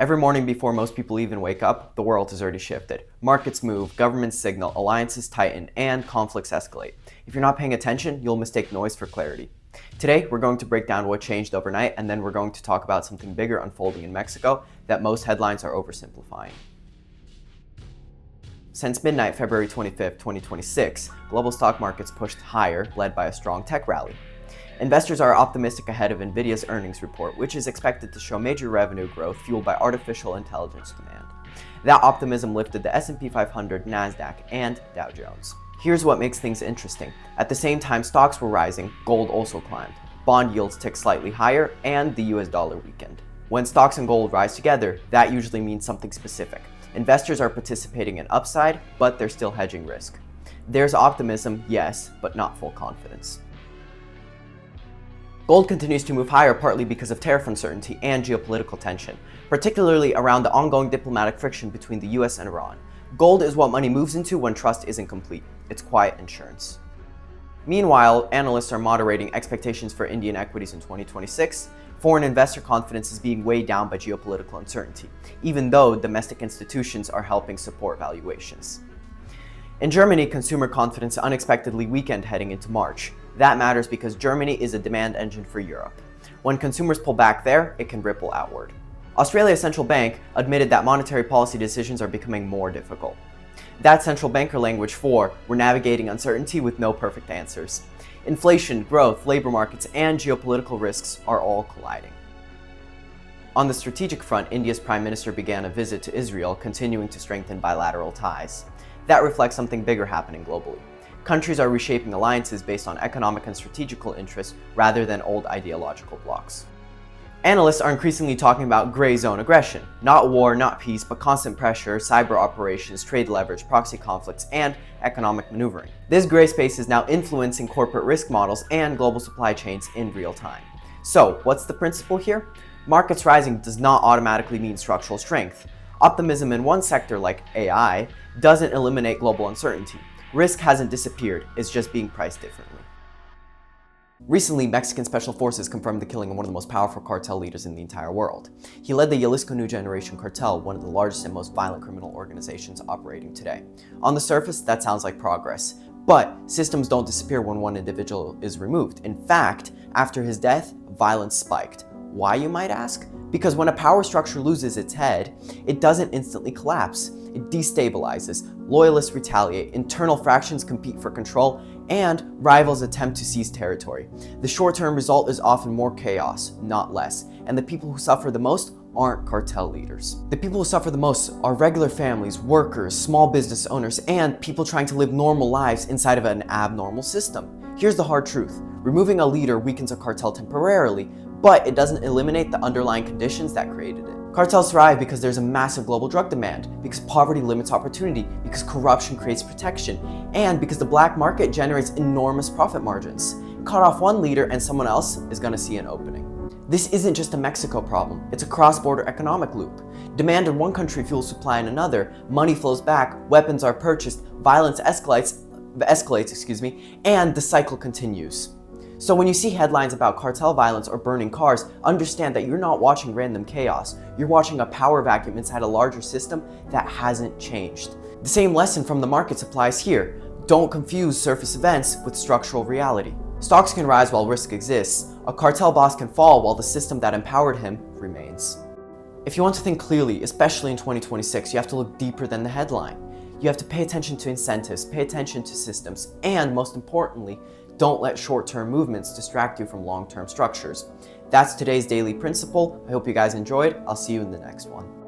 Every morning before most people even wake up, the world has already shifted. Markets move, governments signal, alliances tighten, and conflicts escalate. If you're not paying attention, you'll mistake noise for clarity. Today, we're going to break down what changed overnight, and then we're going to talk about something bigger unfolding in Mexico that most headlines are oversimplifying. Since midnight, February 25th, 2026, global stock markets pushed higher, led by a strong tech rally. Investors are optimistic ahead of Nvidia's earnings report, which is expected to show major revenue growth fueled by artificial intelligence demand. That optimism lifted the S&P 500, NASDAQ, and Dow Jones. Here's what makes things interesting. At the same time stocks were rising, gold also climbed. Bond yields ticked slightly higher, and the US dollar weakened. When stocks and gold rise together, that usually means something specific. Investors are participating in upside, but they're still hedging risk. There's optimism, yes, but not full confidence. Gold continues to move higher partly because of tariff uncertainty and geopolitical tension, particularly around the ongoing diplomatic friction between the US and Iran. Gold is what money moves into when trust isn't complete. It's quiet insurance. Meanwhile, analysts are moderating expectations for Indian equities in 2026. Foreign investor confidence is being weighed down by geopolitical uncertainty, even though domestic institutions are helping support valuations. In Germany, consumer confidence unexpectedly weakened heading into March. That matters because Germany is a demand engine for Europe. When consumers pull back there, it can ripple outward. Australia's central bank admitted that monetary policy decisions are becoming more difficult. That's central banker language for we're navigating uncertainty with no perfect answers. Inflation, growth, labor markets, and geopolitical risks are all colliding. On the strategic front, India's Prime Minister began a visit to Israel, continuing to strengthen bilateral ties. That reflects something bigger happening globally. Countries are reshaping alliances based on economic and strategical interests rather than old ideological blocks. Analysts are increasingly talking about gray zone aggression. Not war, not peace, but constant pressure, cyber operations, trade leverage, proxy conflicts, and economic maneuvering. This gray space is now influencing corporate risk models and global supply chains in real time. So, what's the principle here? Markets rising does not automatically mean structural strength. Optimism in one sector, like AI, doesn't eliminate global uncertainty. Risk hasn't disappeared, it's just being priced differently. Recently, Mexican special forces confirmed the killing of one of the most powerful cartel leaders in the entire world. He led the Jalisco New Generation Cartel, one of the largest and most violent criminal organizations operating today. On the surface, that sounds like progress. But systems don't disappear when one individual is removed. In fact, after his death, violence spiked. Why, you might ask? Because when a power structure loses its head, it doesn't instantly collapse. It destabilizes, loyalists retaliate, internal fractions compete for control, and rivals attempt to seize territory. The short-term result is often more chaos, not less, and the people who suffer the most aren't cartel leaders. The people who suffer the most are regular families, workers, small business owners, and people trying to live normal lives inside of an abnormal system. Here's the hard truth. Removing a leader weakens a cartel temporarily, but it doesn't eliminate the underlying conditions that created it. Cartels thrive because there's a massive global drug demand, because poverty limits opportunity, because corruption creates protection, and because the black market generates enormous profit margins. Cut off one leader and someone else is going to see an opening. This isn't just a Mexico problem, it's a cross-border economic loop. Demand in one country fuels supply in another, money flows back, weapons are purchased, violence escalates, and the cycle continues. So when you see headlines about cartel violence or burning cars, understand that you're not watching random chaos. You're watching a power vacuum inside a larger system that hasn't changed. The same lesson from the markets applies here. Don't confuse surface events with structural reality. Stocks can rise while risk exists. A cartel boss can fall while the system that empowered him remains. If you want to think clearly, especially in 2026, you have to look deeper than the headline. You have to pay attention to incentives, pay attention to systems, and most importantly, don't let short-term movements distract you from long-term structures. That's today's daily principle. I hope you guys enjoyed. I'll see you in the next one.